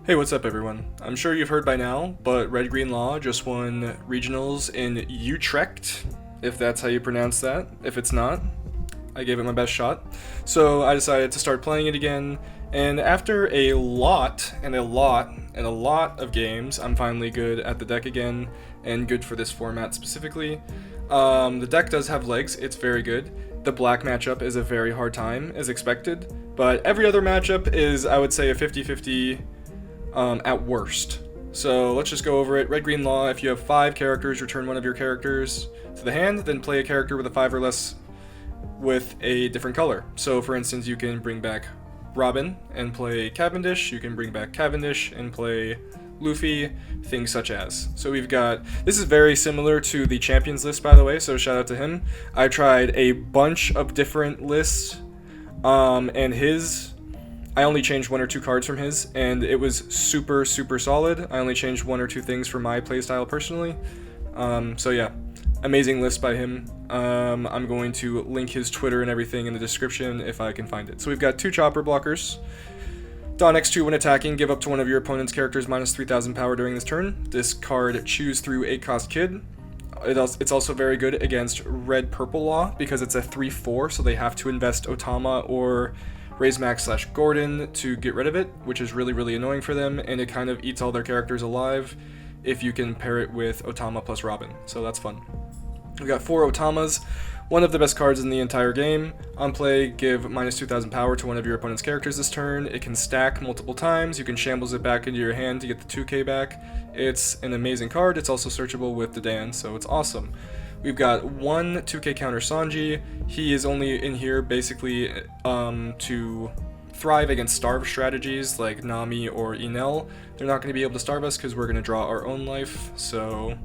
Hey, what's up everyone? I'm sure you've heard by now, but Red Green Law just won regionals in Utrecht, if that's how you pronounce that. If it's not, I gave it my best shot. So I decided to start playing it again, and after a lot of games, I'm finally good at the deck again, and good for this format specifically. The deck does have legs, it's very good. The black matchup is a very hard time, as expected, but every other matchup is, I would say, a 50-50 at worst. So let's just go over it. Red Green Law, if you have 5 characters, return one of your characters to the hand, then play a character with a 5 or less with a different color. So for instance, you can bring back Robin and play Cavendish, you can bring back Cavendish and play Luffy, things such as. So we've got, this is very similar to the champions list, by the way, so shout out to him. I tried a bunch of different lists, and I only changed 1 or 2 cards from his, and it was super solid. I only changed 1 or 2 things for my playstyle personally. So yeah, amazing list by him. I'm going to link his Twitter and everything in the description if I can find it. So we've got 2 chopper blockers. Don X2 when attacking, give up to one of your opponent's characters minus 3,000 power during this turn. This card chews through 8-cost kid. It's also very good against Red Purple Law because it's a 3/4, so they have to invest Otama or Raise Max / Gordon to get rid of it, which is really annoying for them, and it kind of eats all their characters alive if you can pair it with Otama plus Robin, so that's fun. We've got 4 Otamas, one of the best cards in the entire game. On play, give minus 2,000 power to one of your opponent's characters this turn. It can stack multiple times. You can shambles it back into your hand to get the 2k back. It's an amazing card. It's also searchable with Dadan, so it's awesome. We've got 1 2k counter Sanji. He is only in here basically to thrive against starve strategies like Nami or Enel. They're not going to be able to starve us because we're going to draw our own life, so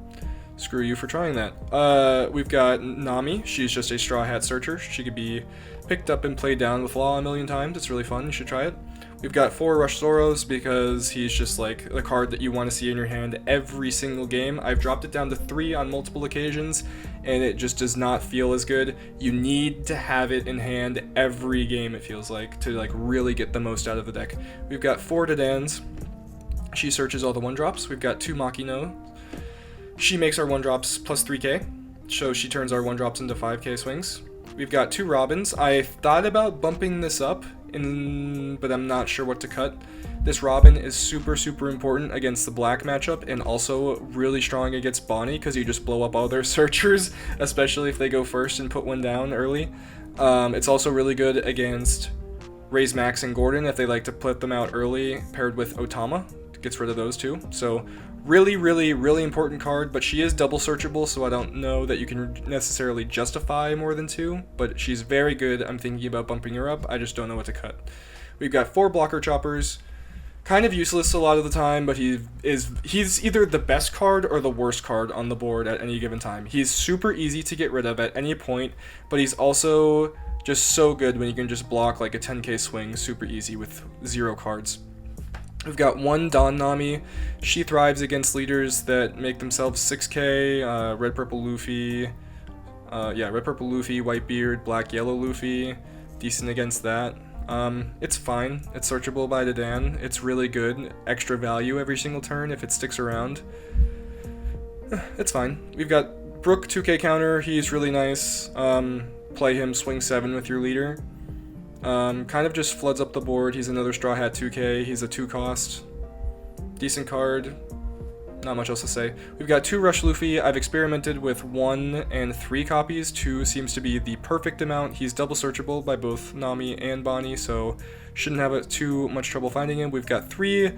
screw you for trying that. We've got Nami. She's just a Straw Hat Searcher. She could be picked up and played down with Law a million times. It's really fun. You should try it. We've got 4 Rush Zoros because he's just like the card that you want to see in your hand every single game. I've dropped it down to 3 on multiple occasions, and it just does not feel as good. You need to have it in hand every game, it feels like, to like really get the most out of the deck. We've got 4 Dadans. She searches all the 1-drops. We've got 2 Makino. She makes our 1-drops plus 3k, so she turns our 1-drops into 5k swings. We've got 2 Robins. I thought about bumping this up, but I'm not sure what to cut. This Robin is super important against the black matchup, and also really strong against Bonney because you just blow up all their searchers, especially if they go first and put one down early. It's also really good against Raise Max and Gordon if they like to put them out early, paired with Otama. Gets rid of those too. So really important card, but she is double searchable, so I don't know that you can necessarily justify more than 2, but she's very good. I'm thinking about bumping her up. I just don't know what to cut. We've got 4 blocker choppers. Kind of useless a lot of the time, but he's either the best card or the worst card on the board at any given time. He's super easy to get rid of at any point, but he's also just so good when you can just block like a 10k swing super easy with 0 cards. We've got 1 Don Nami. She thrives against leaders that make themselves 6k, Red Purple Luffy, Red Purple Luffy, Whitebeard, Black Yellow Luffy, decent against that. It's fine, it's searchable by Dadan, it's really good, extra value every single turn if it sticks around. It's fine. We've got Brook 2k counter, he's really nice, play him swing 7 with your leader. Kind of just floods up the board. He's another Straw Hat 2k. He's a 2-cost. Decent card. Not much else to say. We've got 2 Rush Luffy. I've experimented with 1 and 3 copies. 2 seems to be the perfect amount. He's double searchable by both Nami and Bonney, so shouldn't have too much trouble finding him. We've got 3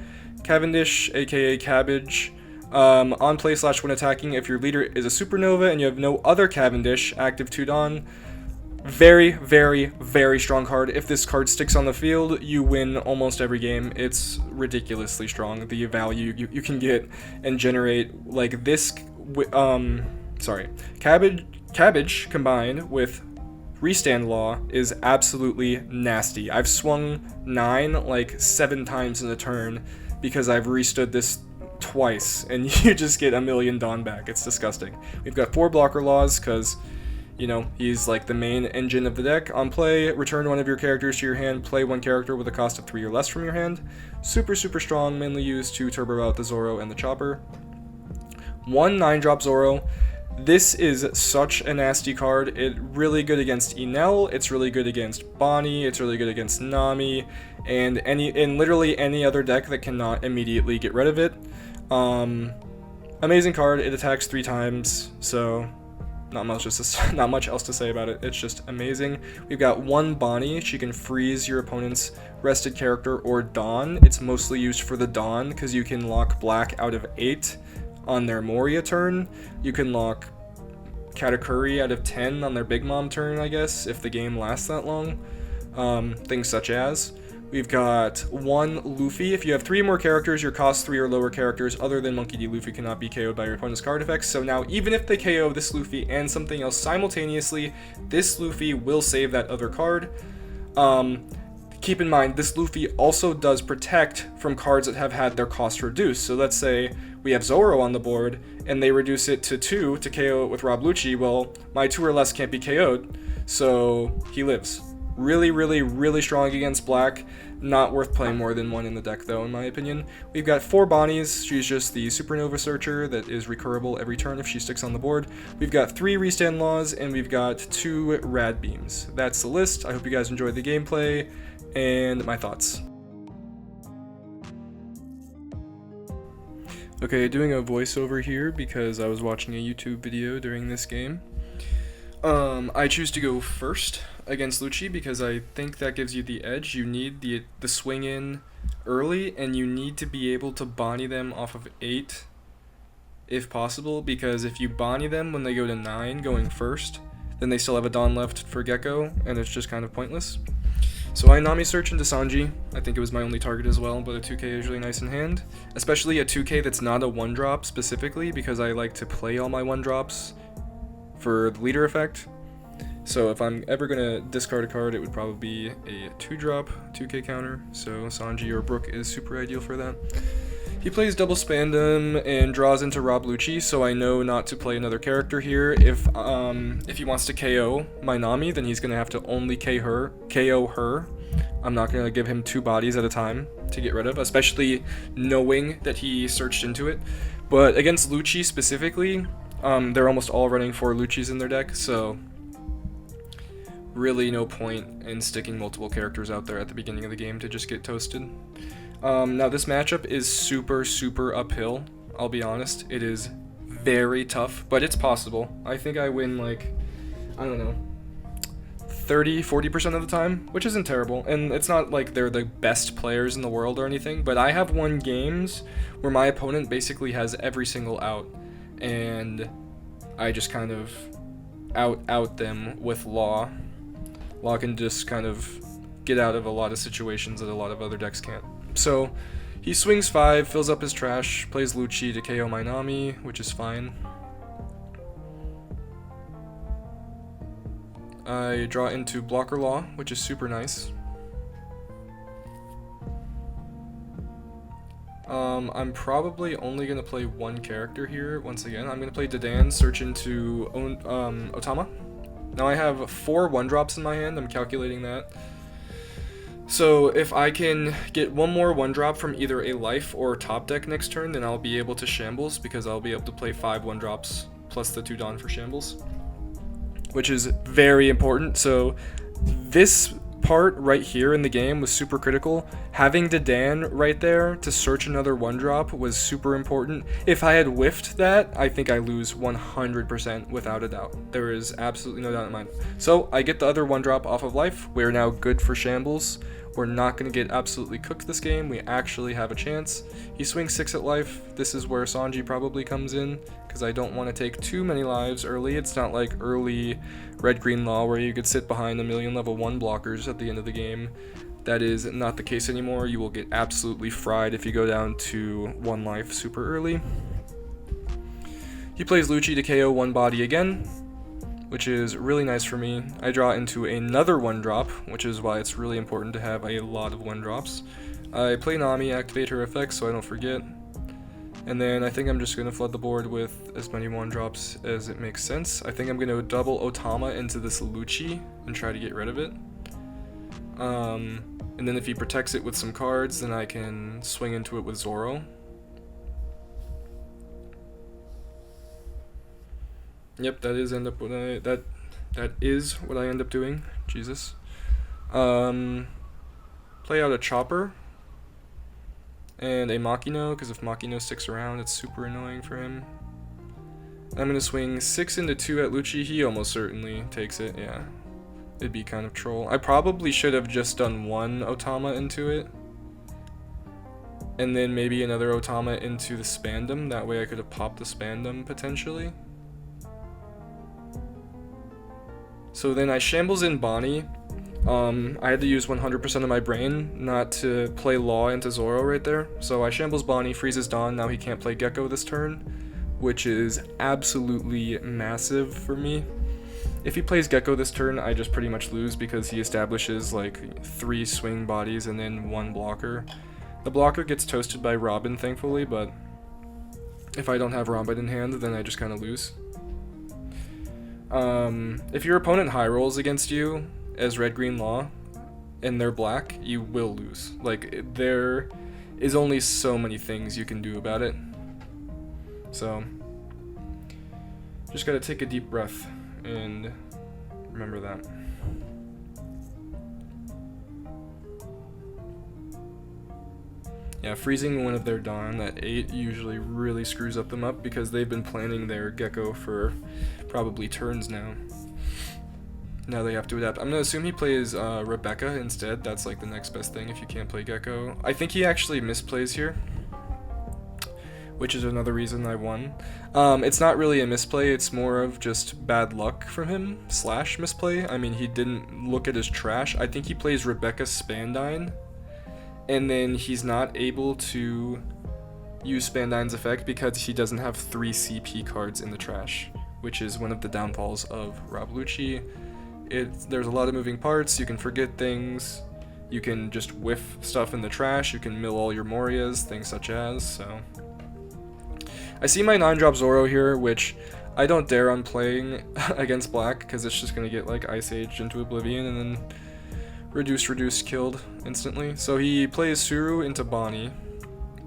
Cavendish, aka Cabbage. On play / when attacking, if your leader is a supernova and you have no other Cavendish, active 2 Don. Very strong card. If this card sticks on the field, you win almost every game. It's ridiculously strong. The value you can get and generate like this, Cabbage combined with Restand Law is absolutely nasty. I've swung 9 like 7 times in a turn because I've restood this twice, and you just get a million Dawn back. It's disgusting. We've got 4 blocker laws because You know, he's like the main engine of the deck. On play, return one of your characters to your hand, play one character with a cost of 3 or less from your hand. Super, super strong, mainly used to turbo out the Zoro and the Chopper. 1 9-drop Zoro. This is such a nasty card. It's really good against Enel, it's really good against Bonney, it's really good against Nami, and literally any other deck that cannot immediately get rid of it. Amazing card. It attacks 3 times, so not much else to say about it. It's just amazing. We've got 1 Bonney. She can freeze your opponent's rested character or Dawn. It's mostly used for the Dawn because you can lock black out of 8 on their Moria turn. You can lock Katakuri out of 10 on their Big Mom turn, I guess, if the game lasts that long. Things such as, we've got 1 Luffy. If you have 3 more characters, your cost 3 or lower characters other than Monkey D. Luffy cannot be KO'd by your opponent's card effects. So now even if they KO this Luffy and something else simultaneously, this Luffy will save that other card. Keep in mind, this Luffy also does protect from cards that have had their cost reduced. So let's say we have Zoro on the board, and they reduce it to 2 to KO it with Rob Lucci. Well, my 2 or less can't be KO'd, so he lives. Really, really, really strong against black. Not worth playing more than 1 in the deck, though, in my opinion. We've got 4 Bonnies. She's just the Supernova Searcher that is recurable every turn if she sticks on the board. We've got 3 Restand Laws, and we've got 2 Rad Beams. That's the list. I hope you guys enjoyed the gameplay and my thoughts. Okay, doing a voiceover here because I was watching a YouTube video during this game. I choose to go first against Lucci because I think that gives you the edge. You need the swing in early, and you need to be able to Bonney them off of 8 if possible, because if you Bonney them when they go to 9 going first, then they still have a Dawn left for Gecko, and it's just kind of pointless. So I Nami search into Sanji. I think it was my only target as well, but a 2k is really nice in hand. Especially a 2k that's not a 1-drop specifically, because I like to play all my 1-drops for the leader effect. So if I'm ever going to discard a card, it would probably be a 2-drop 2k counter. So Sanji or Brook is super ideal for that. He plays double Spandam and draws into Rob Lucci, so I know not to play another character here. If he wants to KO my Nami, then he's gonna have to only KO her. I'm not gonna give him 2 bodies at a time to get rid of, especially knowing that he searched into it. But against Lucci specifically, they're almost all running 4 Luccis in their deck, so really no point in sticking multiple characters out there at the beginning of the game to just get toasted. Now this matchup is super, super uphill, I'll be honest. It is very tough, but it's possible. I think I win like, I don't know, 30-40% of the time, which isn't terrible. And it's not like they're the best players in the world or anything, but I have won games where my opponent basically has every single out, and I just kind of out them with Law. Law can just kind of get out of a lot of situations that a lot of other decks can't. So he swings 5, fills up his trash, plays Lucci to KO my Nami, which is fine. I draw into Blocker Law, which is super nice. I'm probably only going to play 1 character here. Once again, I'm going to play Dedan, search into Otama. Now I have 4 1-drops in my hand, I'm calculating that. So if I can get 1 more 1-drop from either a life or top deck next turn, then I'll be able to Shambles, because I'll be able to play 5 1-drops plus the 2 Dawn for Shambles, which is very important. So this part right here in the game was super critical. Having Dedan right there to search another 1-drop was super important. If I had whiffed that, I think I lose 100% without a doubt. There is absolutely no doubt in my mind. So I get the other 1-drop off of life. We're now good for Shambles. We're not going to get absolutely cooked this game. We actually have a chance. He swings 6 at life. This is where Sanji probably comes in, because I don't want to take too many lives early. It's not like early Red-Green Law where you could sit behind a million level 1 blockers at the end of the game. That is not the case anymore. You will get absolutely fried if you go down to 1 life super early. He plays Lucci to KO 1 body again, which is really nice for me. I draw into another 1-drop, which is why it's really important to have a lot of 1-drops. I play Nami, activate her effects so I don't forget. And then I think I'm just going to flood the board with as many 1-drops as it makes sense. I think I'm going to double Otama into this Lucci and try to get rid of it. And then if he protects it with some cards, then I can swing into it with Zoro. Yep, that is what I end up doing. Jesus. Play out a Chopper and a Makino, because if Makino sticks around, it's super annoying for him. I'm gonna swing 6 into 2 at Lucci. He almost certainly takes it, yeah. It'd be kind of troll. I probably should have just done 1 Otama into it. And then maybe another Otama into the Spandam. That way I could have popped the Spandam potentially. So then I shambles in Bonney. I had to use 100% of my brain not to play Law into Zoro right there. So I shambles Bonney, freezes Dawn, now he can't play Gecko this turn, which is absolutely massive for me. If he plays Gecko this turn, I just pretty much lose because he establishes like 3 swing bodies and then 1 blocker. The blocker gets toasted by Robin, thankfully, but if I don't have Robin in hand, then I just kind of lose. If your opponent high rolls against you as red-green Law and they're black, you will lose. Like, there is only so many things you can do about it. So, just gotta take a deep breath and remember that. Yeah, freezing one of their Dawn at 8 usually really screws them up because they've been planning their Gecko for probably turns now. Now they have to adapt. I'm gonna assume he plays Rebecca instead. That's like the next best thing if you can't play Gecko. I think he actually misplays here, which is another reason I won. It's not really a misplay, it's more of just bad luck from him, / misplay. I mean, he didn't look at his trash. I think he plays Rebecca Spandine, and then he's not able to use Spandine's effect because he doesn't have 3 CP cards in the trash, which is one of the downfalls of Rob Lucci. There's a lot of moving parts, you can forget things, you can just whiff stuff in the trash, you can mill all your Morias, things such as, so. I see my 9-drop Zoro here, which I don't dare on playing against black, because it's just going to get like Ice Aged into Oblivion and then reduce killed instantly. So he plays Suru into Bonney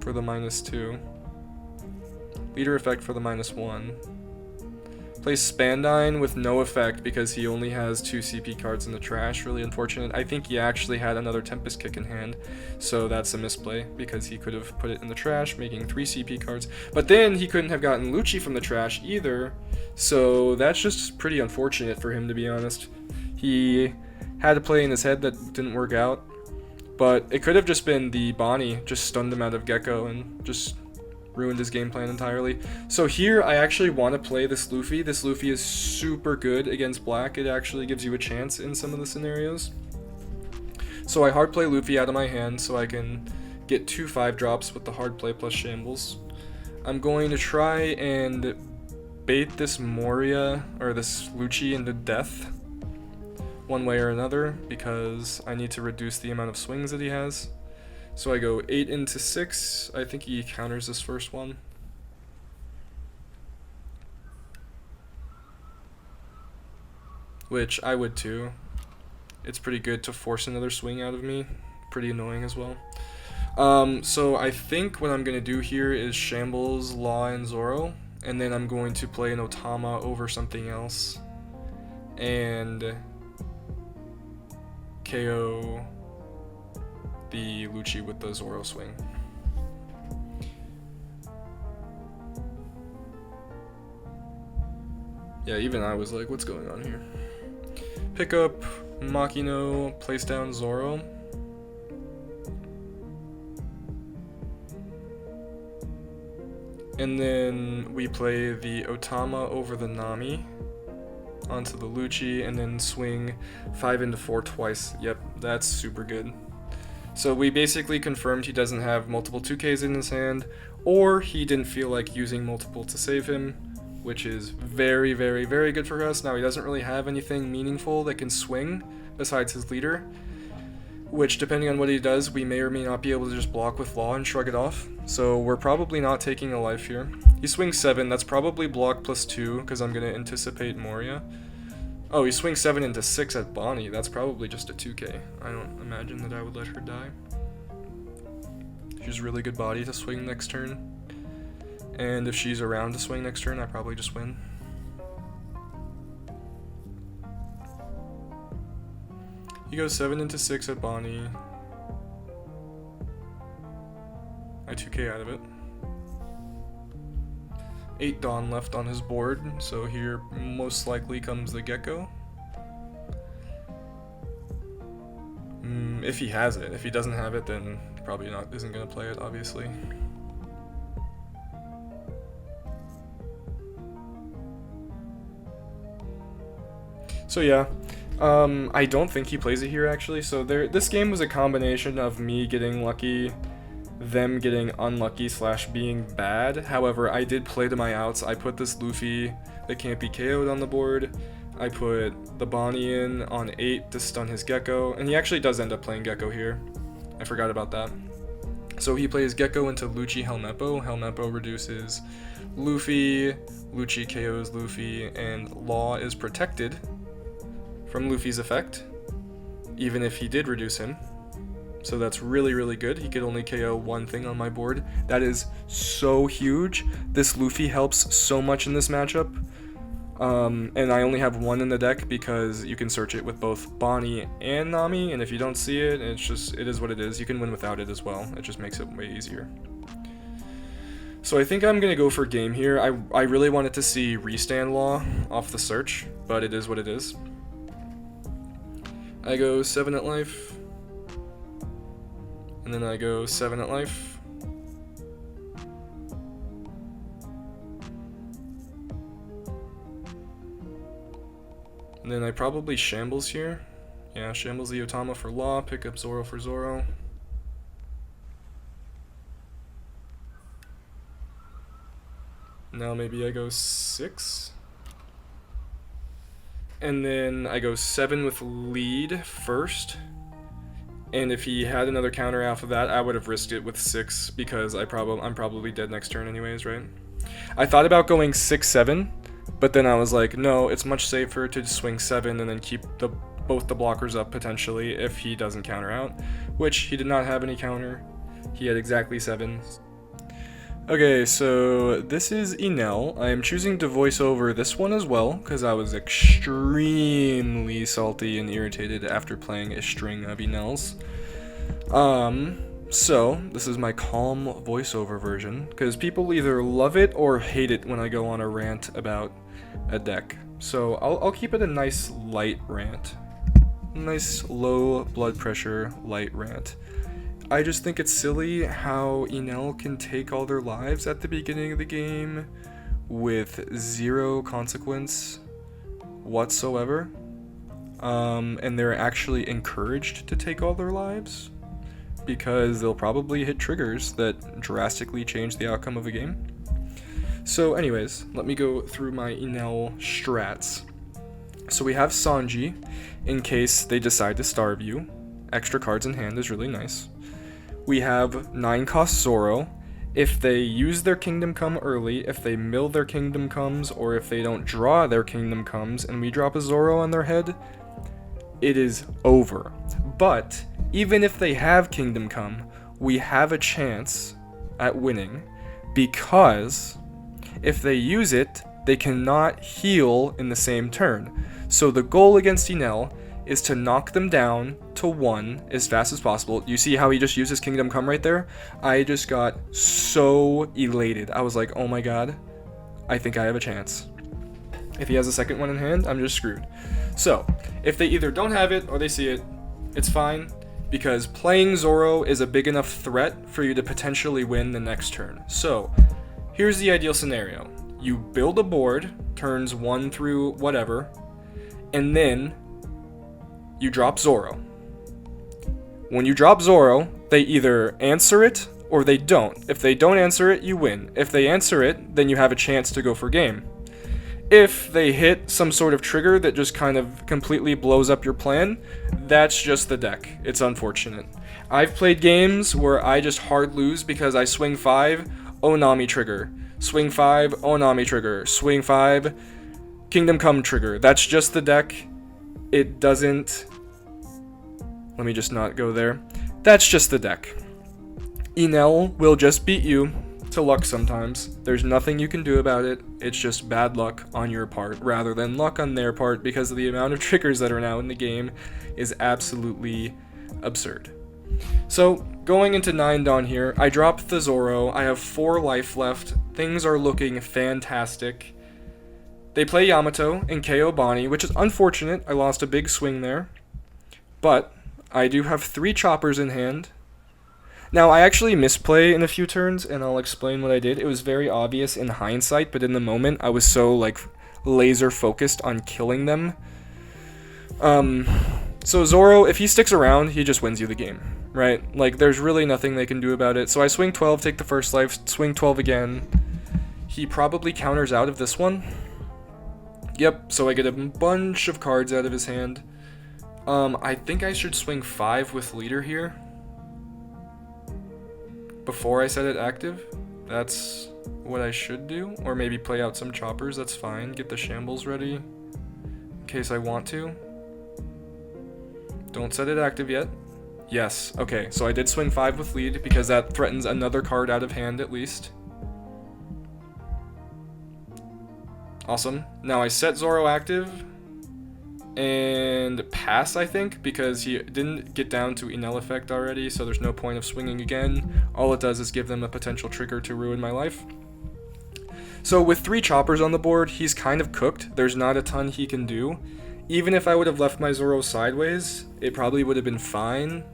for the -2. Leader effect for the -1. Plays Spandine with no effect because he only has 2 CP cards in the trash. Really unfortunate. I think he actually had another Tempest Kick in hand, so that's a misplay because he could have put it in the trash, making 3 CP cards. But then he couldn't have gotten Lucci from the trash either, so that's just pretty unfortunate for him, to be honest. He had a play in his head that didn't work out, but it could have just been the Bonney just stunned him out of Gecko and just ruined his game plan entirely. So here I actually want to play this Luffy. This Luffy is super good against black. It actually gives you a chance in some of the scenarios. So I hard play Luffy out of my hand so I can get 2 5-drops with the hard play plus shambles. I'm going to try and bait this Moria or this Lucci into death one way or another because I need to reduce the amount of swings that he has. So I go 8 into 6. I think he counters this first one. Which I would too. It's pretty good to force another swing out of me. Pretty annoying as well. So I think what I'm going to do here is Shambles, Law, and Zoro. And then I'm going to play an Otama over something else. And KO the Lucci with the Zoro swing. Yeah, even I was like, what's going on here? Pick up Makino, place down Zoro. And then we play the Otama over the Nami onto the Lucci, and then swing 5 into 4 twice. Yep, that's super good. So we basically confirmed he doesn't have multiple 2Ks in his hand, or he didn't feel like using multiple to save him, which is very, very, very good for us. Now he doesn't really have anything meaningful that can swing besides his leader. which, depending on what he does, we may or may not be able to just block with Law and shrug it off. So we're probably not taking a life here. He swings 7. That's probably block +2, because I'm going to anticipate Moria. Oh, he swings 7 into 6 at Bonney. That's probably just a 2k. I don't imagine that I would let her die. She's really good body to swing next turn. And if she's around to swing next turn, I probably just win. He goes 7 into 6 at Bonney. I 2k out of it. 8 Dawn left on his board, so here most likely comes the Gecko. If he has it. If he doesn't have it, then probably isn't going to play it, obviously. So yeah, I don't think he plays it here actually. So this game was a combination of me getting lucky, them getting unlucky / being bad. However, I did play to my outs. I put this Luffy that can't be KO'd on the board. I put the Bonney in on 8 to stun his Gecko, and he actually does end up playing Gecko here. I forgot about that. So he plays Gecko into Lucci Helmeppo. Helmeppo reduces Luffy, Lucci KOs Luffy, and Law is protected from Luffy's effect, even if he did reduce him. So that's really, really good. He could only KO one thing on my board. That is so huge. This Luffy helps so much in this matchup. And I only have 1 in the deck because you can search it with both Bonney and Nami, and if you don't see it, it is what it is. You can win without it as well. It just makes it way easier. So I think I'm going to go for game here. I really wanted to see restand Law off the search, but it is what it is. I go 7 at life, and then I go 7 at life. And then I probably shambles here. Yeah, shambles the Otama for Law, pick up Zoro for Zoro. Now maybe I go 6. And then I go 7 with lead first. And if he had another counter after that, I would have risked it with 6 because I'm probably dead next turn anyways, right? I thought about going 6-7. But then I was like, no, it's much safer to swing 7 and then keep both the blockers up potentially if he doesn't counter out, which he did not have any counter. He had exactly 7. Okay, so this is Enel. I am choosing to voice over this one as well because I was extremely salty and irritated after playing a string of Enels. So this is my calm voiceover version because people either love it or hate it when I go on a rant about a deck. So I'll keep it a nice light rant, nice low blood pressure light rant. I just think it's silly how Enel can take all their lives at the beginning of the game with 0 consequence whatsoever, and they're actually encouraged to take all their lives because they'll probably hit triggers that drastically change the outcome of a game. So anyways, let me go through my Enel strats. So we have Sanji, in case they decide to starve you. Extra cards in hand is really nice. We have 9-cost Zoro. If they use their Kingdom Come early, if they mill their Kingdom Comes, or if they don't draw their Kingdom Comes and we drop a Zoro on their head, it is over. But even if they have Kingdom Come, we have a chance at winning because if they use it, they cannot heal in the same turn. So the goal against Enel is to knock them down to 1 as fast as possible. You see how he just used his Kingdom Come right there? I just got so elated. I was like, oh my god, I think I have a chance. If he has a second one in hand, I'm just screwed. So, if they either don't have it or they see it, it's fine, because playing Zoro is a big enough threat for you to potentially win the next turn. So, here's the ideal scenario. You build a board, turns 1 through whatever, and then you drop Zoro. When you drop Zoro, they either answer it or they don't. If they don't answer it, you win. If they answer it, then you have a chance to go for game. If they hit some sort of trigger that just kind of completely blows up your plan, that's just the deck. It's unfortunate. I've played games where I just hard lose because I swing 5, Nami trigger. Swing 5, Nami trigger. Swing 5, Kingdom Come trigger. That's just the deck. It doesn't... Let me just not go there. That's just the deck. Enel will just beat you to luck sometimes. There's nothing you can do about it. It's just bad luck on your part rather than luck on their part, because of the amount of triggers that are now in the game is absolutely absurd. So, going into 9 Dawn here, I dropped the Zoro. I have 4 life left. Things are looking fantastic. They play Yamato and KO Bonney, which is unfortunate. I lost a big swing there. But I do have 3 choppers in hand. Now, I actually misplay in a few turns, and I'll explain what I did. It was very obvious in hindsight, but in the moment, I was so, like, laser focused on killing them. So Zoro, if he sticks around, he just wins you the game, right? Like, there's really nothing they can do about it. So I swing 12, take the first life, swing 12 again. He probably counters out of this one. Yep, so I get a bunch of cards out of his hand. I think I should swing 5 with leader here before I set it active. That's what I should do. Or maybe play out some choppers, that's fine. Get the shambles ready in case I want to. Don't set it active yet. Yes, okay, so I did swing 5 with lead because that threatens another card out of hand at least. Awesome. Now I set Zoro active and pass, I think, because he didn't get down to Enel effect already, so there's no point of swinging again. All it does is give them a potential trigger to ruin my life. So with 3 choppers on the board, he's kind of cooked. There's not a ton he can do. Even if I would have left my Zoro sideways, it probably would have been fine,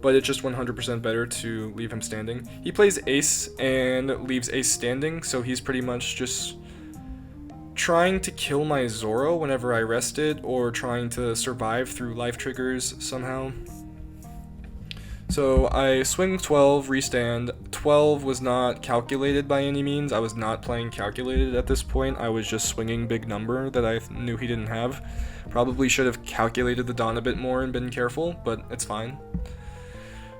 but it's just 100% better to leave him standing. He plays ace and leaves ace standing, so he's pretty much just trying to kill my Zoro whenever I rested, or trying to survive through life triggers somehow. So I swing 12, restand. 12 was not calculated by any means. I was not playing calculated at this point. I was just swinging big number that I knew he didn't have. Probably should have calculated the Dawn a bit more and been careful, but it's fine.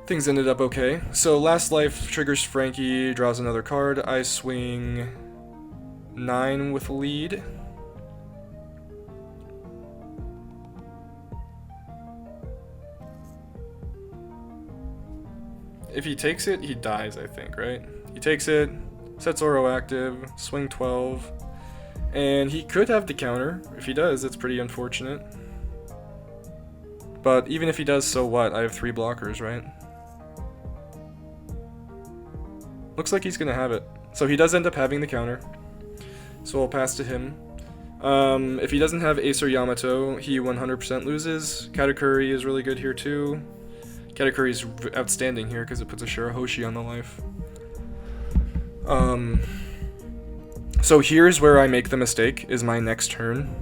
Things ended up okay. So last life triggers Frankie, draws another card. I swing 9 with lead. If he takes it, he dies, I think, right? He takes it, sets Zoro active, swing 12, and he could have the counter. If he does, it's pretty unfortunate. But even if he does, so what? I have 3 blockers, right? Looks like he's gonna have it. So he does end up having the counter. So I'll pass to him. If he doesn't have Ace or Yamato, he 100% loses. Katakuri is really good here too. Katakuri is outstanding here because it puts a Shirahoshi on the life. So here's where I make the mistake, is my next turn.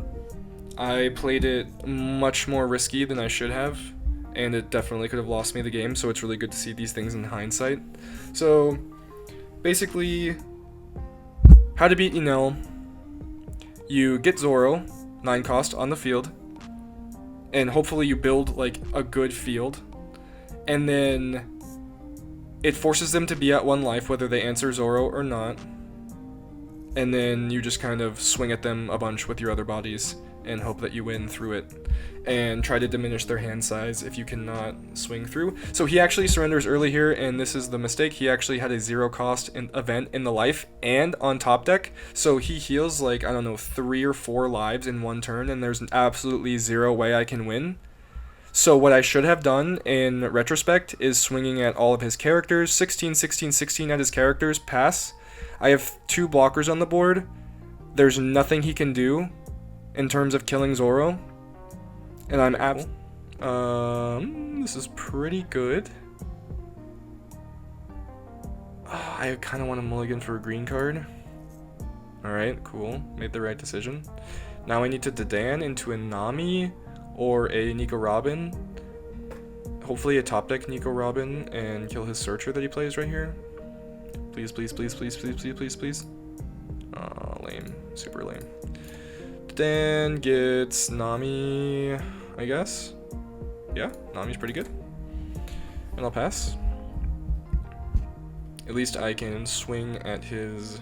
I played it much more risky than I should have, and it definitely could have lost me the game, so it's really good to see these things in hindsight. So, basically, how to beat Enel. You get Zoro, 9 cost, on the field, and hopefully you build, like, a good field, and then it forces them to be at 1 life, whether they answer Zoro or not, and then you just kind of swing at them a bunch with your other bodies and hope that you win through it, and try to diminish their hand size if you cannot swing through. So he actually surrenders early here, and this is the mistake. He actually had a 0 cost event in the life and on top deck, so he heals like, I don't know, 3 or 4 lives in 1 turn, and there's absolutely 0 way I can win. So what I should have done in retrospect is swinging at all of his characters. 16, 16, 16 at his characters, pass. I have 2 blockers on the board. There's nothing he can do in terms of killing Zoro, and I'm this is pretty good. I kind of want to mulligan for a green card. Alright, cool, made the right decision. Now I need to Dadan into a Nami or a Nico Robin. Hopefully a top deck Nico Robin and kill his searcher that he plays right here. Please, please, please, please, please, please, please, please. Lame. Super lame. Then gets Nami, I guess. Yeah, Nami's pretty good. And I'll pass. At least I can swing at his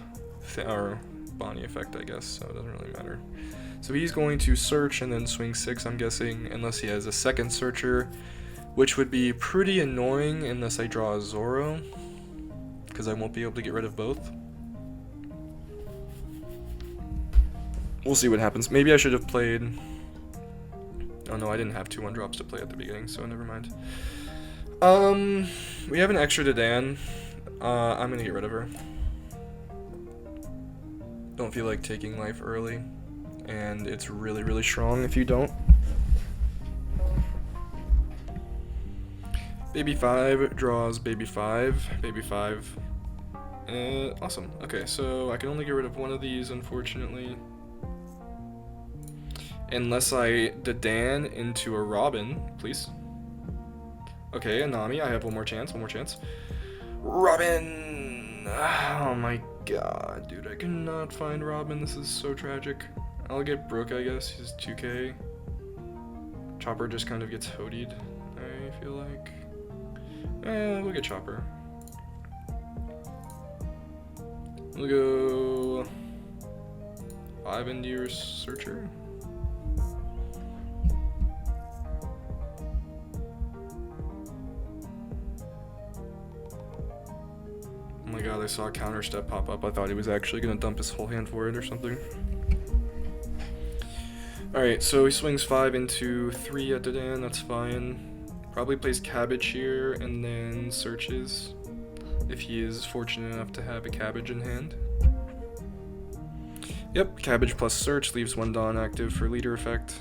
or Bonney effect, I guess, so it doesn't really matter. So he's going to search and then swing 6, I'm guessing, unless he has a second searcher, which would be pretty annoying unless I draw a Zoro, because I won't be able to get rid of both. We'll see what happens. Maybe I should have played... Oh no, I didn't have 2 1-drops to play at the beginning, so never mind. We have an extra to Dan. I'm gonna get rid of her. Don't feel like taking life early, and it's really, really strong if you don't. Baby 5 draws Baby 5. Baby 5. Awesome. Okay, so I can only get rid of one of these, unfortunately. Unless I Dan into a Robin, please. Okay, a Nami. I have one more chance. Robin! Oh my god, dude. I cannot find Robin. This is so tragic. I'll get Brooke, I guess. He's 2k. Chopper just kind of gets hoodied, I feel like. We'll get Chopper. We'll go 5 into your searcher. Oh my god, I saw a counter step pop up. I thought he was actually gonna dump his whole hand for it or something. Alright, so he swings 5 into 3 at Dedan, that's fine. Probably plays Cabbage here and then searches if he is fortunate enough to have a Cabbage in hand. Yep, Cabbage plus search leaves 1 Dawn active for leader effect.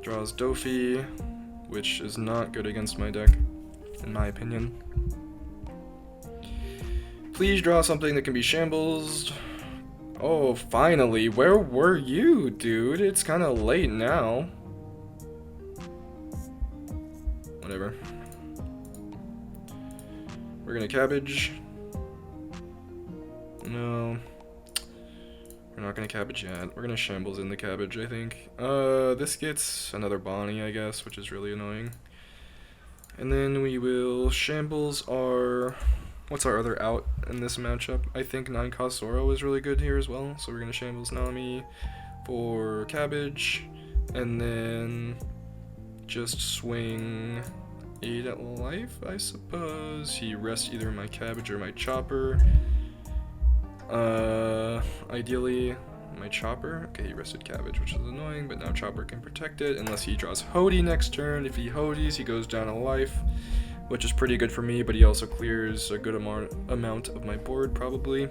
Draws Doffy, which is not good against my deck, in my opinion. Please draw something that can be shambles. Oh, finally. Where were you, dude? It's kind of late now. Whatever. We're gonna Cabbage. No. We're not gonna Cabbage yet. We're gonna shambles in the Cabbage, I think. This gets another Bonney, I guess, which is really annoying. And then we will shambles our... What's our other out in this matchup? I think 9-cost Zoro is really good here as well. So we're gonna shambles Nami for Cabbage. And then just swing 8 at life, I suppose. He rests either my Cabbage or my Chopper. Ideally, my Chopper. Okay, he rested Cabbage, which is annoying, but now Chopper can protect it unless he draws Hody next turn. If he Hodies, he goes down a life, which is pretty good for me, but he also clears a good amount of my board, probably.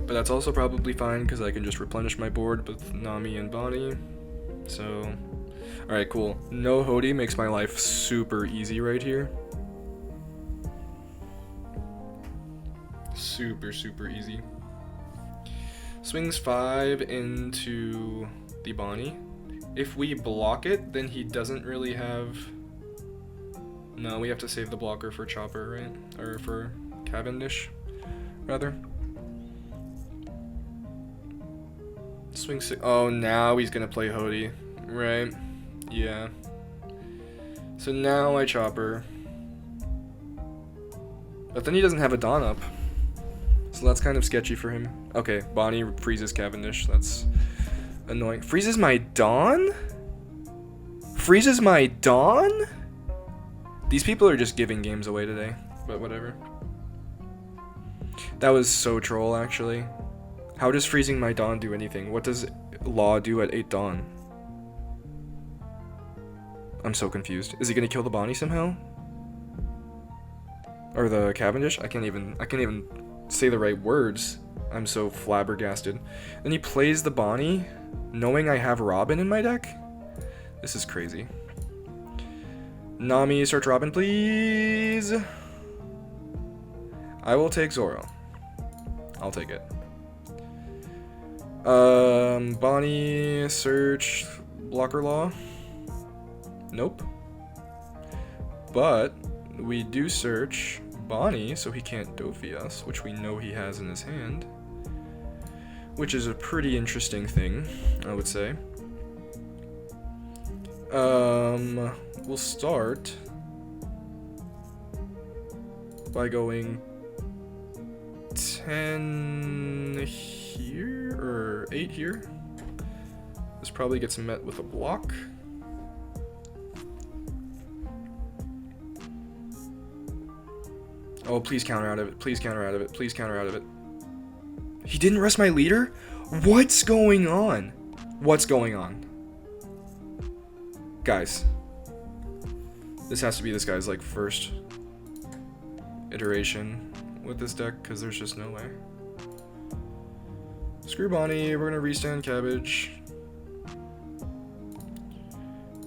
But that's also probably fine, because I can just replenish my board with Nami and Bonney. So, alright, cool. No Hody makes my life super easy right here. Super, super easy. Swings 5 into the Bonney. If we block it, then he doesn't really have... No, we have to save the blocker for Chopper, right? Or for Cavendish, rather. Swing 6. Oh, now he's gonna play Hody, right? Yeah. So now I Chopper. But then he doesn't have a Dawn up. So that's kind of sketchy for him. Okay, Bonney freezes Cavendish. That's annoying. Freezes my Dawn? Freezes my Dawn? These people are just giving games away today, but whatever. That was so troll, actually. How does freezing my Dawn do anything? What does Law do at 8 Dawn? I'm so confused. Is he gonna kill the Bonney somehow? Or the Cavendish? I can't even say the right words. I'm so flabbergasted. Then he plays the Bonney, knowing I have Robin in my deck? This is crazy. Nami, search Robin, please. I will take Zoro. I'll take it. Bonney, search, blocker Law. Nope. But we do search Bonney, so he can't Doffy us, which we know he has in his hand. Which is a pretty interesting thing, I would say. We'll start by going 10 here, or 8 here. This probably gets met with a block. Oh, please counter out of it. Please counter out of it. Please counter out of it. He didn't rest my leader? What's going on? What's going on? Guys. This has to be this guy's, like, first iteration with this deck, because there's just no way. Screw Bonney. We're going to restand Cabbage.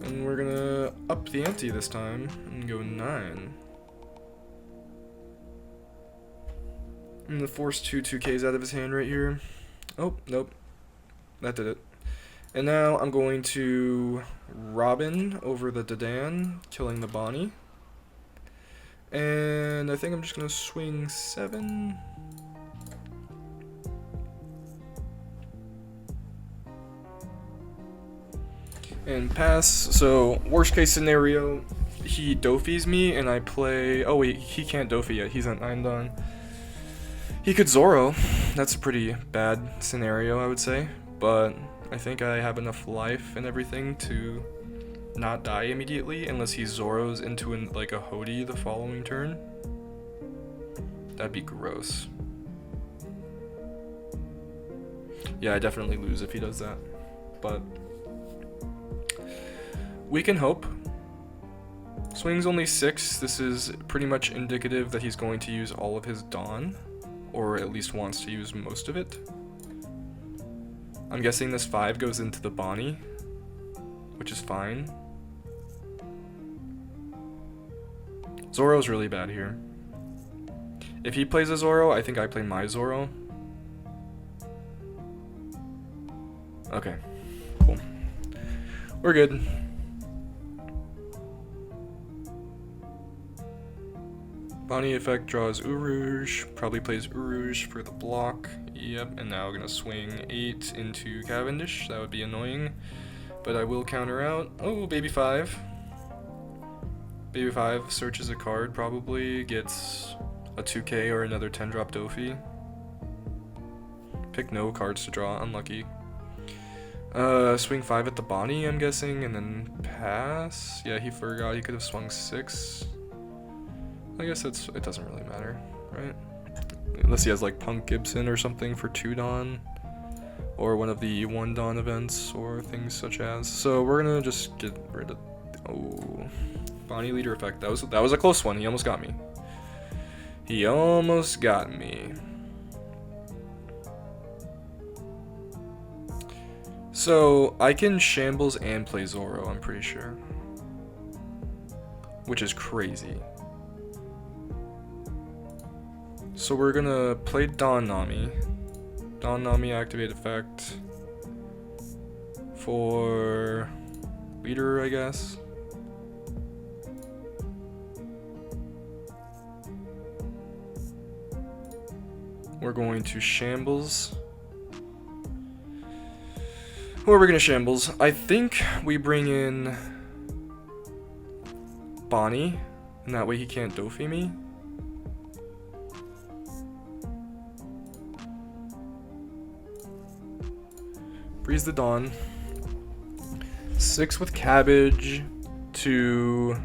And we're going to up the ante this time and go 9. I'm gonna force 2/2Ks out of his hand right here. Oh, nope. That did it. And now I'm going to Robin over the Dadan, killing the Bonney. And I think I'm just gonna swing 7. And pass. So, worst case scenario, he Doffy's me and I play... Oh wait, he can't Doffy yet. He's at 9 Don. He could Zoro. That's a pretty bad scenario, I would say. But I think I have enough life and everything to not die immediately unless he Zoros into like a Hody the following turn. That'd be gross. Yeah, I definitely lose if he does that. But we can hope. Swing's only 6. This is pretty much indicative that he's going to use all of his Dawn. Or at least wants to use most of it. I'm guessing this 5 goes into the Bonney, which is fine. Zoro's really bad here. If he plays a Zoro, I think I play my Zoro. Okay, cool. We're good. Bonney effect draws Urouge, probably plays Urouge for the block. Yep, and now we're gonna swing 8 into Cavendish. That would be annoying, but I will counter out. Oh, Baby 5. Baby 5 searches a card, probably gets a 2K or another 10-drop Doffy. Pick no cards to draw, unlucky. Swing 5 at the Bonney, I'm guessing, and then pass. Yeah, he forgot he could have swung 6. I guess it doesn't really matter, right? Unless he has like Punk Gibson or something for 2 Dawn, or one of the 1 Dawn events, or things such as. So we're gonna just get rid of. Oh, Bonney leader effect. That was a close one. He almost got me. He almost got me. So I can shambles and play Zoro. I'm pretty sure, which is crazy. So we're gonna play Don Nami. Don Nami activate effect for leader, I guess. We're going to shambles. Who are we gonna shambles? I think we bring in Bonney, and that way he can't Doffy me. Breeze the Dawn. 6 with Cabbage to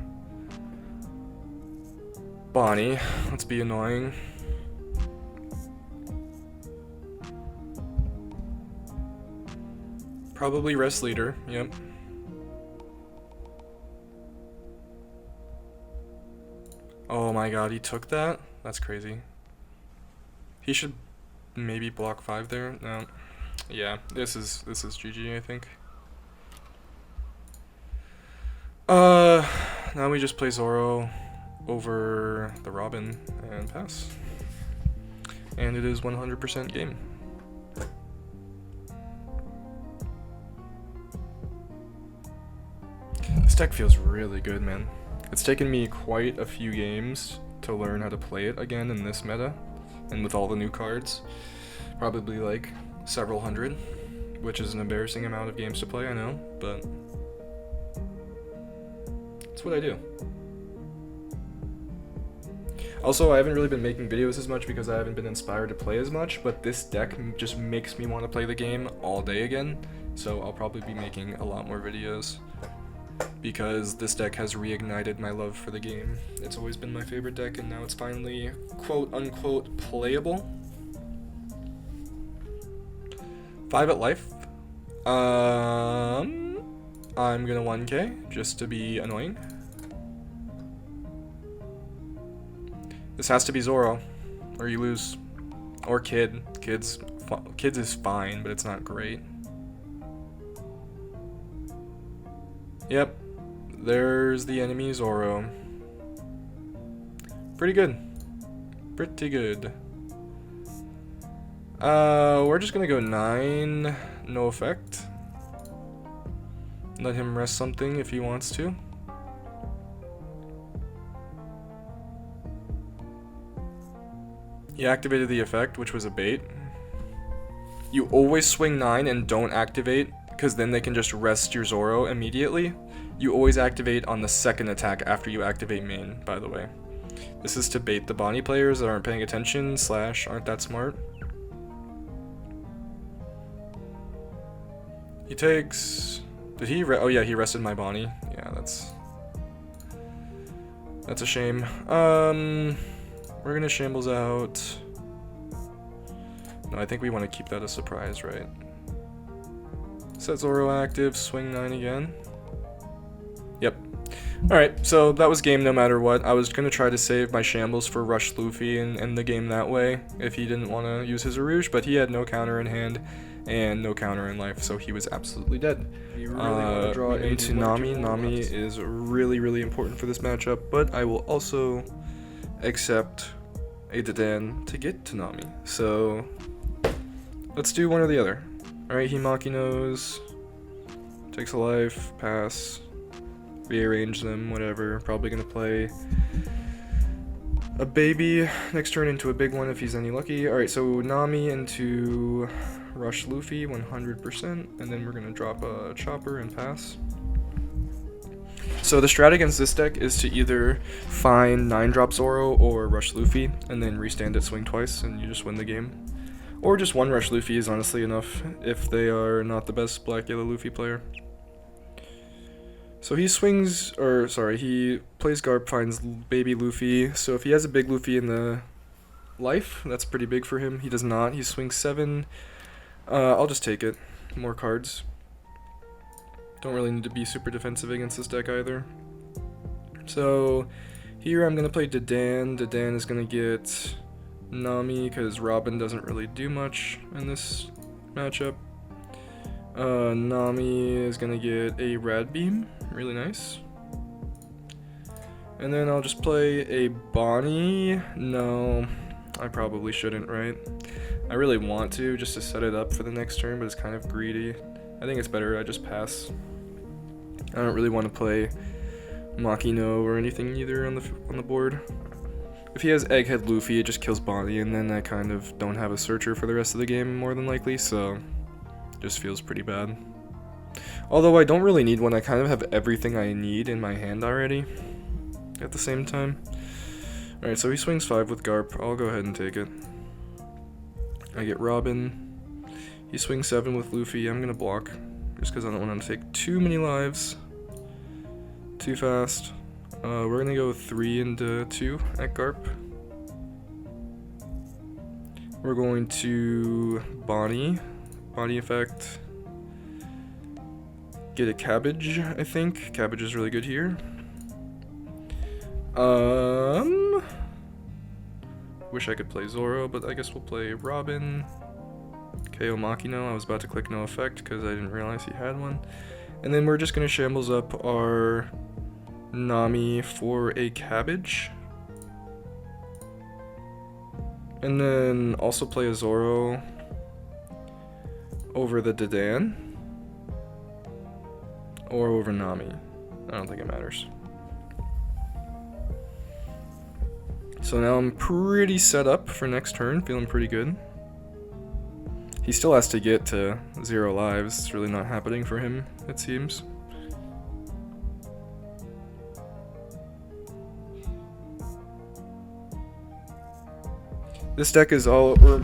Bonney. Let's be annoying. Probably rest leader, yep. Oh my god, he took that? That's crazy. He should maybe block 5 there. No. Yeah, this is GG, I think. Now we just play Zoro over the Robin and pass. And it is 100% game. This deck feels really good, man. It's taken me quite a few games to learn how to play it again in this meta, and with all the new cards. Probably like several hundred, which is an embarrassing amount of games to play, I know, but it's what I do. Also, I haven't really been making videos as much because I haven't been inspired to play as much, but this deck just makes me want to play the game all day again, so I'll probably be making a lot more videos because this deck has reignited my love for the game. It's always been my favorite deck, and now it's finally quote-unquote playable. 5 at life. I'm gonna 1k just to be annoying. This has to be Zoro, or you lose. Or Kid. Kids is fine, but it's not great. Yep, there's the enemy Zoro. Pretty good. Pretty good. We're just gonna go 9, no effect. Let him rest something if he wants to. He activated the effect, which was a bait. You always swing 9 and don't activate, because then they can just rest your Zoro immediately. You always activate on the second attack after you activate main, by the way. This is to bait the Bonney players that aren't paying attention / aren't that smart. He takes... Did he oh yeah, he rested my Bonney. Yeah, that's a shame. We're gonna shambles out. No, I think we want to keep that a surprise, right? Set Zoro active, swing 9 again. Yep. Alright, so that was game no matter what. I was gonna try to save my shambles for Rush Luffy and end the game that way, if he didn't want to use his Arouge, but he had no counter in hand and no counter in life, so he was absolutely dead. You really want to draw into Nami. Nami is really, really important for this matchup, but I will also accept a Dedan to get to Nami. So let's do one or the other. Alright, he Makinos, takes a life, pass, rearrange them, whatever. Probably gonna play a baby next turn into a big one if he's any lucky. Alright, so Nami into Rush Luffy 100%, and then we're gonna drop a chopper and pass. So the strat against this deck is to either find 9-drop Zoro or Rush Luffy, and then restand it, swing twice, and you just win the game. Or just one Rush Luffy is honestly enough if they are not the best Black Yellow Luffy player. So he swings, or sorry, he plays Garp, finds baby Luffy. So if he has a big Luffy in the life, that's pretty big for him. He does not. He swings 7. I'll just take it. More cards. Don't really need to be super defensive against this deck either. So here I'm going to play Dedan. Dedan is going to get Nami because Robin doesn't really do much in this matchup. Nami is going to get a Rad Beam. Really nice. And then I'll just play a Bonney. No, I probably shouldn't, right? I really want to just to set it up for the next turn, but it's kind of greedy. I think it's better I just pass. I don't really want to play Makino or anything either on the board. If he has Egghead Luffy, it just kills Bonney, and then I kind of don't have a searcher for the rest of the game more than likely, so it just feels pretty bad. Although I don't really need one, I kind of have everything I need in my hand already at the same time. Alright, so he swings 5 with Garp. I'll go ahead and take it. I get Robin. He swings 7 with Luffy. I'm gonna block just because I don't want him to take too many lives too fast. We're gonna go 3 into 2 at Garp. We're going to Bonney effect. Get a Cabbage, I think. Cabbage is really good here. Wish I could play Zoro, but I guess we'll play Robin. KO Makino. I was about to click no effect because I didn't realize he had one. And then we're just gonna shambles up our Nami for a Cabbage. And then also play a Zoro over the Dedan. Or over Nami. I don't think it matters. So now I'm pretty set up for next turn, feeling pretty good. He still has to get to 0 lives. It's really not happening for him, it seems.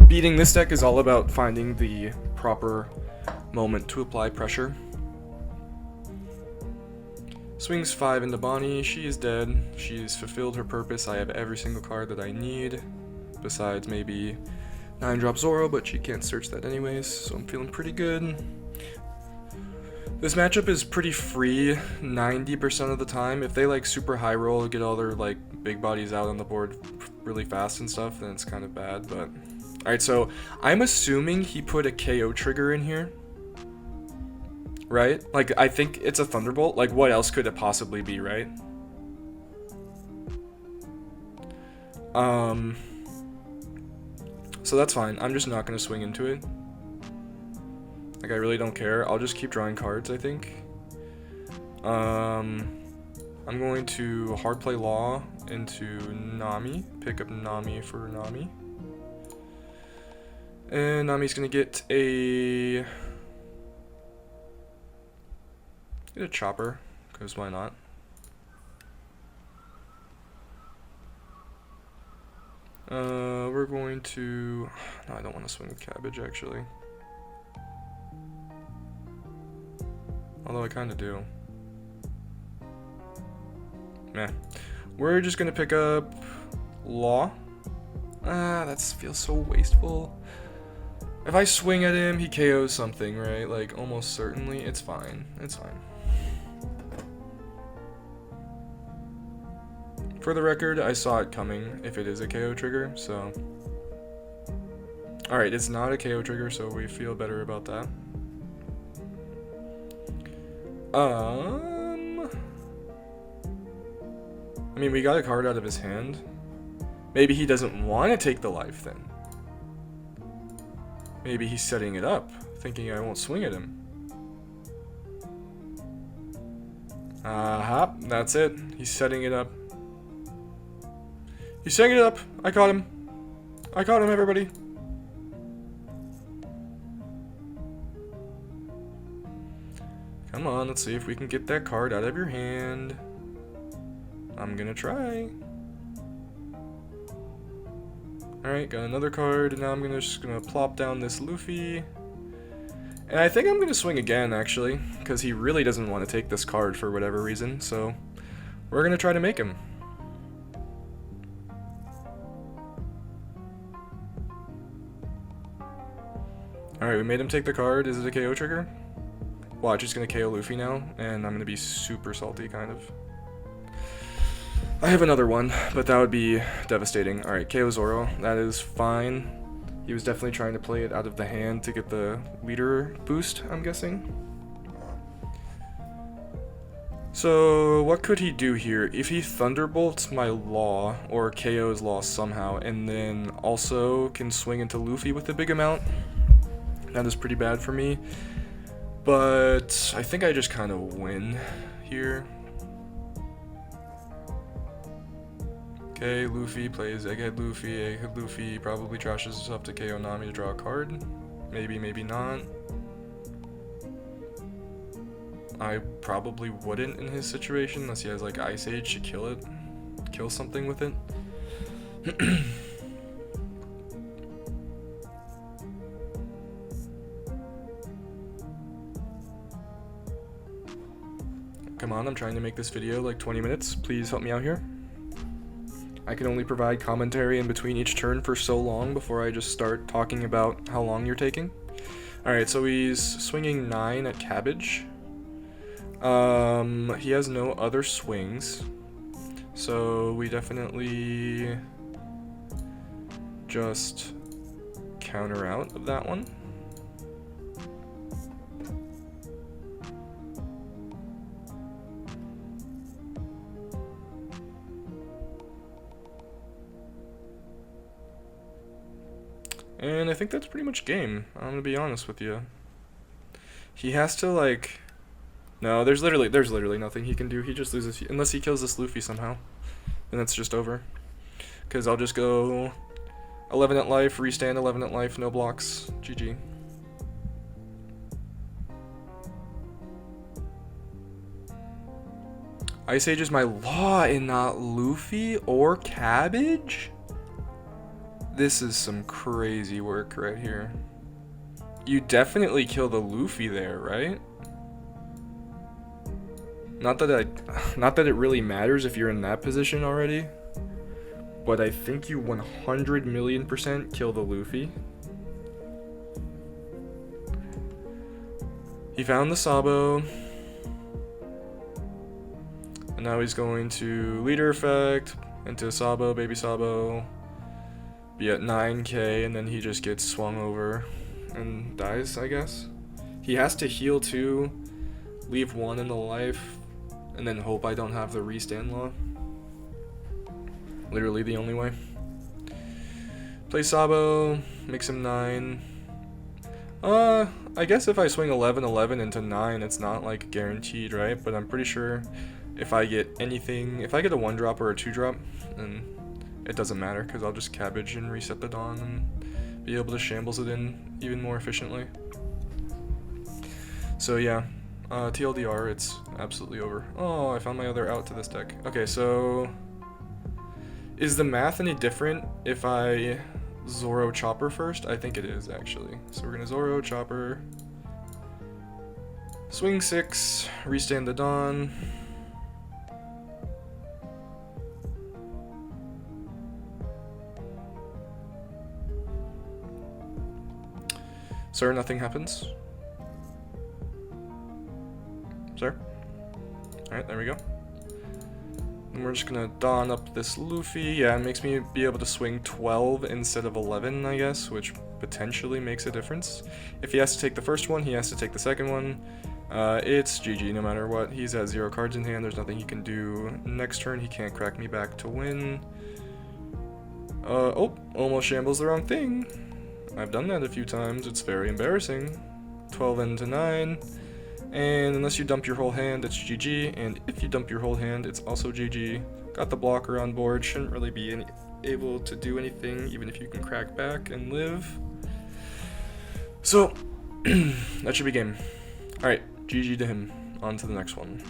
Beating this deck is all about finding the proper moment to apply pressure. Swings 5 into Bonney. She is dead. She's fulfilled her purpose. I have every single card that I need, besides maybe 9-drop Zoro, but she can't search that anyways, so I'm feeling pretty good. This matchup is pretty free 90% of the time. If they like super high roll, get all their like big bodies out on the board really fast and stuff, then it's kind of bad, but... Alright, so I'm assuming he put a KO trigger in here. Right? Like, I think it's a Thunderbolt. Like, what else could it possibly be, right? So that's fine. I'm just not going to swing into it. Like, I really don't care. I'll just keep drawing cards, I think. I'm going to hard play Law into Nami. Pick up Nami for Nami. And Nami's going to get a chopper, because why not? We're going to... No, I don't want to swing with Cabbage, actually. Although I kind of do. Meh. We're just going to pick up Law. That feels so wasteful. If I swing at him, he KOs something, right? Like, almost certainly. It's fine. It's fine. For the record, I saw it coming if it is a KO trigger, so... Alright, it's not a KO trigger, so we feel better about that. I mean, we got a card out of his hand. Maybe he doesn't want to take the life, then. Maybe he's setting it up, thinking I won't swing at him. Aha, that's it. He's setting it up. He's setting it up. I caught him. I caught him, everybody. Come on, let's see if we can get that card out of your hand. I'm gonna try. Alright, got another card, and now I'm just gonna plop down this Luffy. And I think I'm gonna swing again, actually, because he really doesn't want to take this card for whatever reason, so we're gonna try to make him. Alright, we made him take the card. Is it a KO trigger? Watch, he's gonna KO Luffy now, and I'm gonna be super salty, kind of. I have another one, but that would be devastating. Alright, KO Zoro. That is fine. He was definitely trying to play it out of the hand to get the leader boost, I'm guessing. So, what could he do here? If he Thunderbolts my Law, or KO's Law somehow, and then also can swing into Luffy with a big amount, that is pretty bad for me. But I think I just kind of win here. Okay, Luffy plays Egghead Luffy. Egghead Luffy probably trashes us up to KO Nami to draw a card. Maybe, maybe not. I probably wouldn't in his situation unless he has like Ice Age to kill it. Kill something with it. Come on, I'm trying to make this video like 20 minutes. Please help me out here. I can only provide commentary in between each turn for so long before I just start talking about how long you're taking. Alright, so he's swinging 9 at Cabbage. He has no other swings. So we definitely just counter out of that one. And I think that's pretty much game. I'm gonna be honest with you. He has to, like, No, there's literally nothing he can do. He just loses unless he kills this Luffy somehow. And it's just over. Because I'll just go 11 at life, restand 11 at life, no blocks. GG. Ice Age is my law and not Luffy or Cabbage? This is some crazy work right here. You definitely kill the Luffy there, right? Not that it really matters if you're in that position already, but I think you 100,000,000% kill the Luffy. He found the Sabo. And now he's going to leader effect into Sabo, baby Sabo. Be at 9k, and then he just gets swung over and dies, I guess. He has to heal too, leave 1 in the life, and then hope I don't have the restand law. Literally the only way. Play Sabo, makes him 9. I guess if I swing 11 into 9, it's not like guaranteed, right? But I'm pretty sure if I get anything, if I get a 1-drop or a 2-drop, then it doesn't matter, because I'll just cabbage and reset the Dawn and be able to shambles it in even more efficiently. So yeah, TLDR, it's absolutely over. Oh, I found my other out to this deck. Okay, so is the math any different if I Zoro Chopper first? I think it is, actually. So we're gonna Zoro Chopper, swing 6, restand the Dawn. Sir, nothing happens. Sir? Alright, there we go. And we're just gonna Dawn up this Luffy. Yeah, it makes me be able to swing 12 instead of 11, I guess, which potentially makes a difference. If he has to take the first one, he has to take the second one. It's GG no matter what. He's at 0 cards in hand, there's nothing he can do. Next turn, he can't crack me back to win. Oh, almost shambles the wrong thing. I've done that a few times, it's very embarrassing. 12 into 9, and unless you dump your whole hand, it's GG, and if you dump your whole hand, it's also GG. Got the blocker on board, shouldn't really be able to do anything, even if you can crack back and live. So, that should be game. Alright, GG to him, on to the next one.